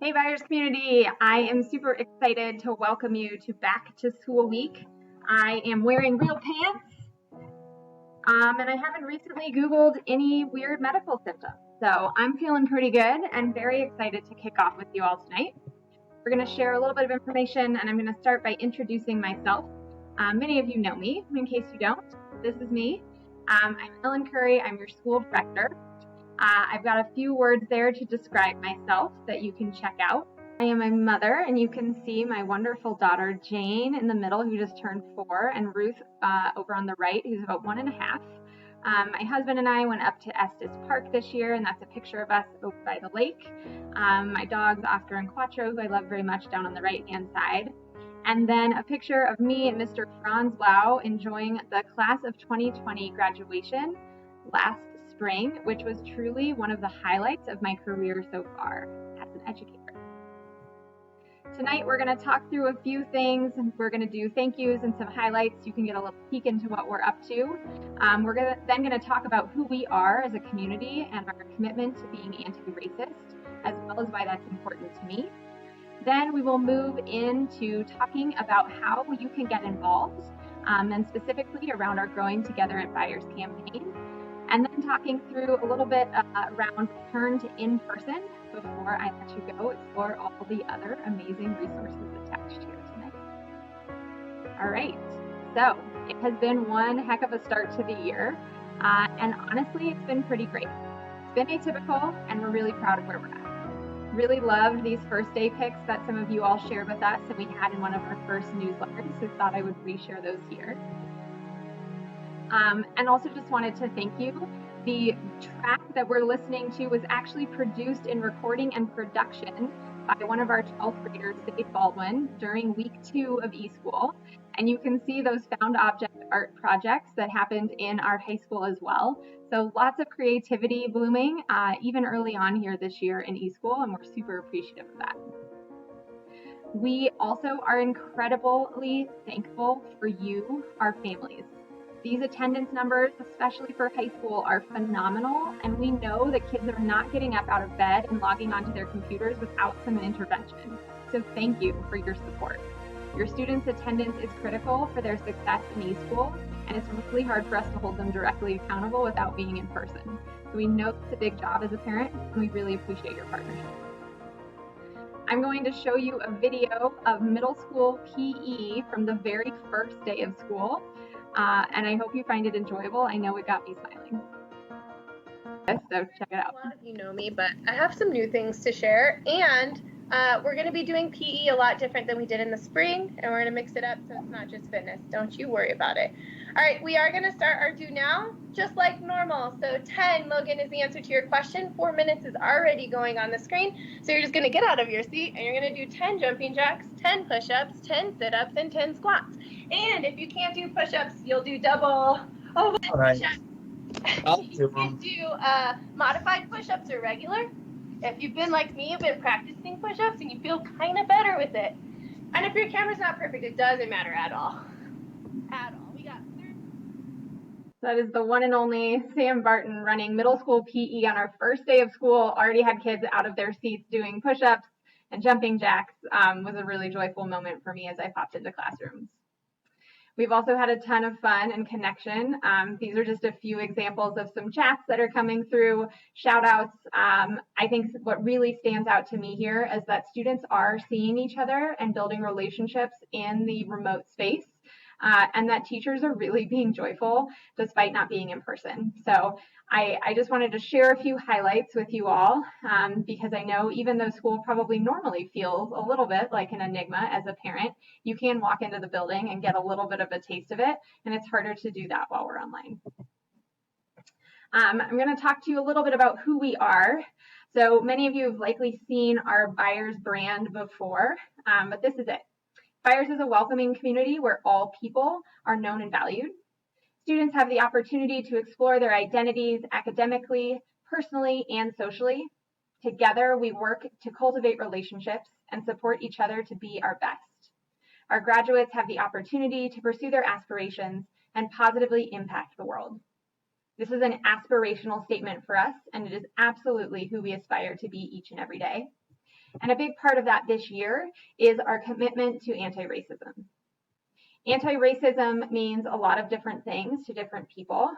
Hey Buyers community, I am super excited to welcome you to Back to School Week. I am wearing real pants, and I haven't recently Googled any weird medical symptoms. So I'm feeling pretty good and very excited to kick off with you all tonight. We're going to share a little bit of information, and I'm going to start by introducing myself. Many of you know me. In case you don't, this is me. I'm Ellen Curry. I'm your school director. I've got a few words there to describe myself that you can check out. I am a mother, and you can see my wonderful daughter Jane in the middle, who just turned 4, and Ruth over on the right, who's about 1.5. My husband and I went up to Estes Park this year, and that's a picture of us over by the lake. My dogs, Oscar and Quattro, who I love very much, down on the right-hand side. And then a picture of me and Mr. Franz Lau enjoying the class of 2020 graduation last spring, which was truly one of the highlights of my career so far as an educator. Tonight, we're going to talk through a few things, and we're going to do thank yous and some highlights. You can get a little peek into what we're up to. We're then going to talk about who we are as a community and our commitment to being anti-racist, as well as why that's important to me. Then we will move into talking about how you can get involved, and specifically around our Growing Together at Buyers campaign. And then talking through a little bit around return to in-person before I let you go explore all the other amazing resources attached here tonight. All right, so it has been one heck of a start to the year, and honestly, it's been pretty great. It's been atypical, and we're really proud of where we're at. Really loved these first day pics that some of you all shared with us and we had in one of our first newsletters, so thought I would reshare those here. And also just wanted to thank you. The track that we're listening to was actually produced in recording and production by one of our 12th graders, Dave Baldwin, during week 2 of eSchool. And you can see those found object art projects that happened in our high school as well. So lots of creativity blooming, even early on here this year in eSchool, and we're super appreciative of that. We also are incredibly thankful for you, our families. These attendance numbers, especially for high school, are phenomenal, and we know that kids are not getting up out of bed and logging onto their computers without some intervention. So thank you for your support. Your students' attendance is critical for their success in eSchool, and it's really hard for us to hold them directly accountable without being in person. So we know it's a big job as a parent, and we really appreciate your partnership. I'm going to show you a video of middle school PE from the very first day of school. And I hope you find it enjoyable. I know it got me smiling. So check it out. A lot of you know me, but I have some new things to share, and we're going to be doing PE a lot different than we did in the spring, and we're going to mix it up so it's not just fitness. Don't you worry about it. All right, we are going to start our do now, just like normal. So 10, Logan, is the answer to your question. 4 minutes is already going on the screen. So you're just going to get out of your seat, and you're going to do 10 jumping jacks, 10 push-ups, 10 sit-ups, and 10 squats. And if you can't do push-ups, you'll do double push-ups. You can do modified push-ups or regular. If you've been like me, you've been practicing push-ups and you feel kind of better with it. And if your camera's not perfect, it doesn't matter at all. We got 30. That is the one and only Sam Barton running middle school PE on our first day of school. Already had kids out of their seats doing push-ups and jumping jacks. Was a really joyful moment for me as I popped into classrooms. We've also had a ton of fun and connection. These are just a few examples of some chats that are coming through, shout outs. I think what really stands out to me here is that students are seeing each other and building relationships in the remote space, and that teachers are really being joyful despite not being in person. So I just wanted to share a few highlights with you all, because I know even though school probably normally feels a little bit like an enigma as a parent, you can walk into the building and get a little bit of a taste of it, and it's harder to do that while we're online. I'm going to talk to you a little bit about who we are. So many of you have likely seen our Buyers brand before, but this is it. Buyers is a welcoming community where all people are known and valued. Students have the opportunity to explore their identities academically, personally, and socially. Together, we work to cultivate relationships and support each other to be our best. Our graduates have the opportunity to pursue their aspirations and positively impact the world. This is an aspirational statement for us, and it is absolutely who we aspire to be each and every day. And a big part of that this year is our commitment to anti-racism. Anti-racism means a lot of different things to different people.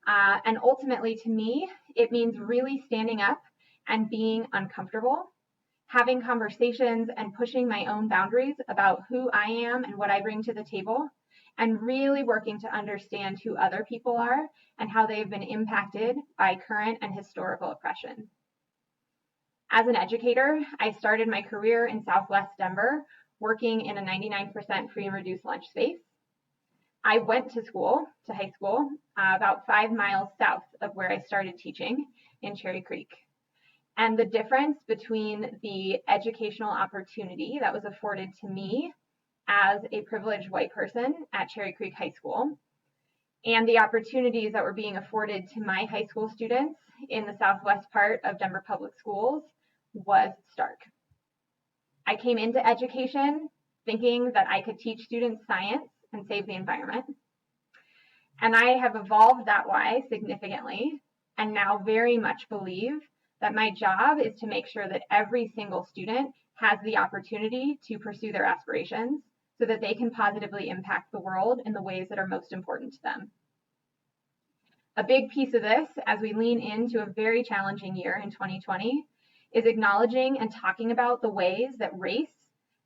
And ultimately, to me, it means really standing up and being uncomfortable, having conversations and pushing my own boundaries about who I am and what I bring to the table, and really working to understand who other people are and how they've been impacted by current and historical oppression. As an educator, I started my career in Southwest Denver, working in a 99% free and reduced lunch space. I went to high school, about 5 miles south of where I started teaching in Cherry Creek. And the difference between the educational opportunity that was afforded to me as a privileged white person at Cherry Creek High School and the opportunities that were being afforded to my high school students in the southwest part of Denver Public Schools was stark. I came into education thinking that I could teach students science and save the environment. And I have evolved that why significantly and now very much believe that my job is to make sure that every single student has the opportunity to pursue their aspirations so that they can positively impact the world in the ways that are most important to them. A big piece of this, as we lean into a very challenging year in 2020, is acknowledging and talking about the ways that race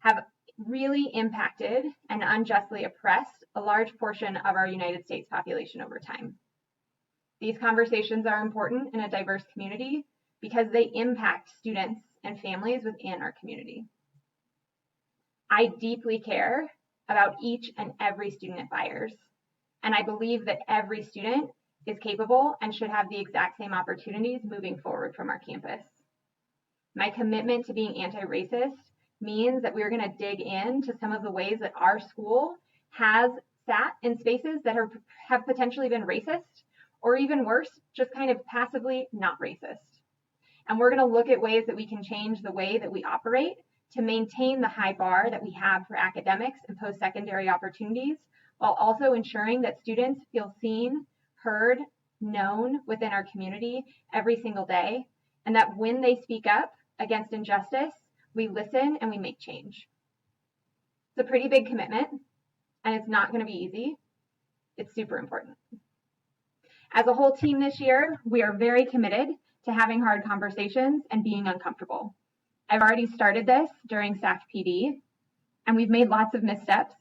have really impacted and unjustly oppressed a large portion of our United States population over time. These conversations are important in a diverse community because they impact students and families within our community. I deeply care about each and every student at Byers, and I believe that every student is capable and should have the exact same opportunities moving forward from our campus. My commitment to being anti-racist means that we're going to dig into some of the ways that our school has sat in spaces that have potentially been racist, or even worse, just kind of passively not racist. And we're going to look at ways that we can change the way that we operate to maintain the high bar that we have for academics and post-secondary opportunities, while also ensuring that students feel seen, heard, known within our community every single day, and that when they speak up against injustice, we listen and we make change. It's a pretty big commitment, and it's not going to be easy. It's super important. As a whole team this year, we are very committed to having hard conversations and being uncomfortable. I've already started this during staff PD, and we've made lots of missteps.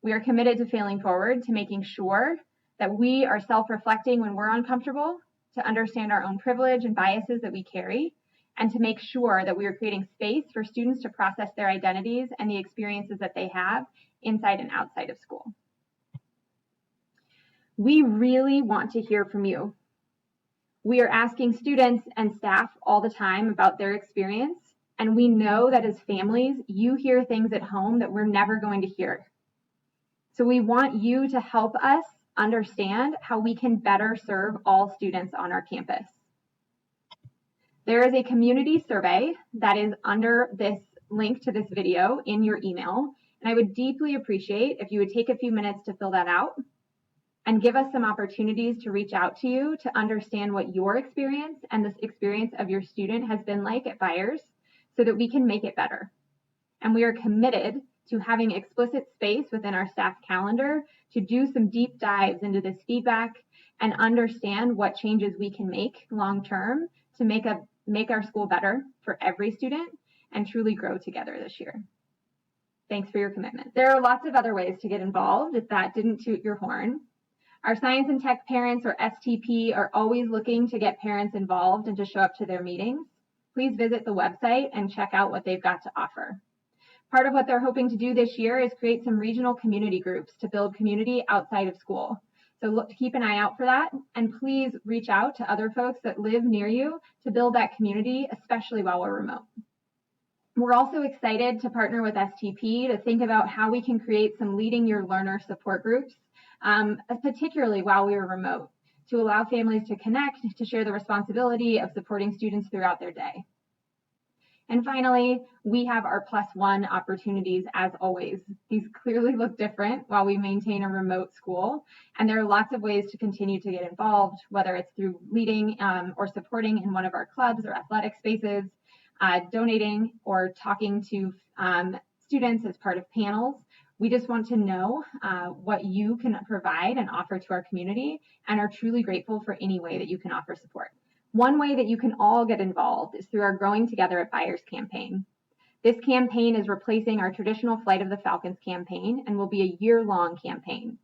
We are committed to failing forward, to making sure that we are self-reflecting when we're uncomfortable, to understand our own privilege and biases that we carry, and to make sure that we are creating space for students to process their identities and the experiences that they have inside and outside of school. We really want to hear from you. We are asking students and staff all the time about their experience, and we know that as families, you hear things at home that we're never going to hear. So we want you to help us understand how we can better serve all students on our campus. There is a community survey that is under this link to this video in your email, and I would deeply appreciate if you would take a few minutes to fill that out and give us some opportunities to reach out to you to understand what your experience and this experience of your student has been like at Byers so that we can make it better. And we are committed to having explicit space within our staff calendar to do some deep dives into this feedback and understand what changes we can make long term to make our school better for every student and truly grow together this year. Thanks for your commitment. There are lots of other ways to get involved if that didn't toot your horn. Our science and tech parents, or STP, are always looking to get parents involved and to show up to their meetings. Please visit the website and check out what they've got to offer. Part of what they're hoping to do this year is create some regional community groups to build community outside of school. So keep an eye out for that, and please reach out to other folks that live near you to build that community, especially while we're remote. We're also excited to partner with STP to think about how we can create some leading your learner support groups, particularly while we are remote, to allow families to connect, to share the responsibility of supporting students throughout their day. And finally, we have our +1 opportunities as always. These clearly look different while we maintain a remote school, and there are lots of ways to continue to get involved, whether it's through leading or supporting in one of our clubs or athletic spaces. donating or talking to students as part of panels. We just want to know what you can provide and offer to our community, and are truly grateful for any way that you can offer support. One way that you can all get involved is through our Growing Together at Fires campaign. This campaign is replacing our traditional Flight of the Falcons campaign and will be a year-long campaign.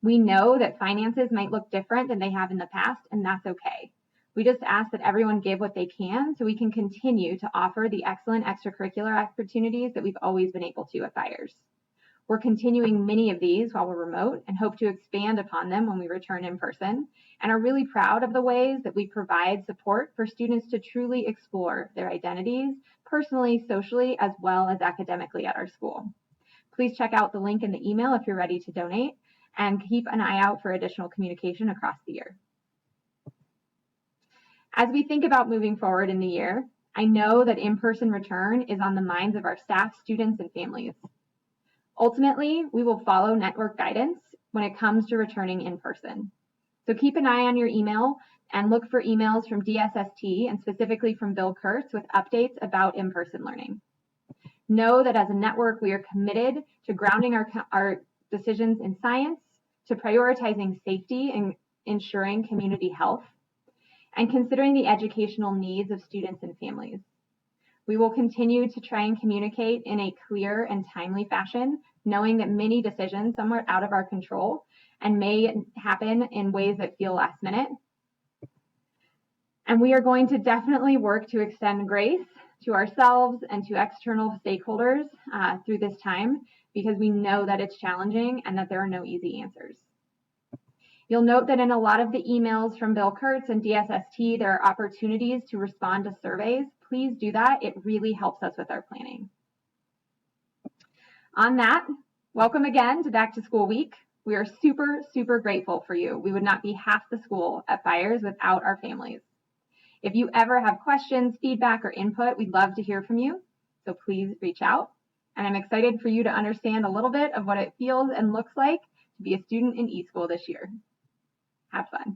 We know that finances might look different than they have in the past, and that's okay. We just ask that everyone give what they can so we can continue to offer the excellent extracurricular opportunities that we've always been able to at Fires. We're continuing many of these while we're remote and hope to expand upon them when we return in person, and are really proud of the ways that we provide support for students to truly explore their identities personally, socially, as well as academically at our school. Please check out the link in the email if you're ready to donate, and keep an eye out for additional communication across the year. As we think about moving forward in the year, I know that in-person return is on the minds of our staff, students, and families. Ultimately, we will follow network guidance when it comes to returning in person. So keep an eye on your email and look for emails from DSST and specifically from Bill Kurtz with updates about in-person learning. Know that as a network, we are committed to grounding our decisions in science, to prioritizing safety and ensuring community health, and considering the educational needs of students and families. We will continue to try and communicate in a clear and timely fashion, knowing that many decisions, some are out of our control and may happen in ways that feel last minute. And we are going to definitely work to extend grace to ourselves and to external stakeholders through this time, because we know that it's challenging and that there are no easy answers. You'll note that in a lot of the emails from Bill Kurtz and DSST, there are opportunities to respond to surveys. Please do that. It really helps us with our planning. On that, welcome again to Back to School Week. We are super, super grateful for you. We would not be half the school at Fires without our families. If you ever have questions, feedback, or input, we'd love to hear from you. So please reach out. And I'm excited for you to understand a little bit of what it feels and looks like to be a student in eSchool this year. Have fun.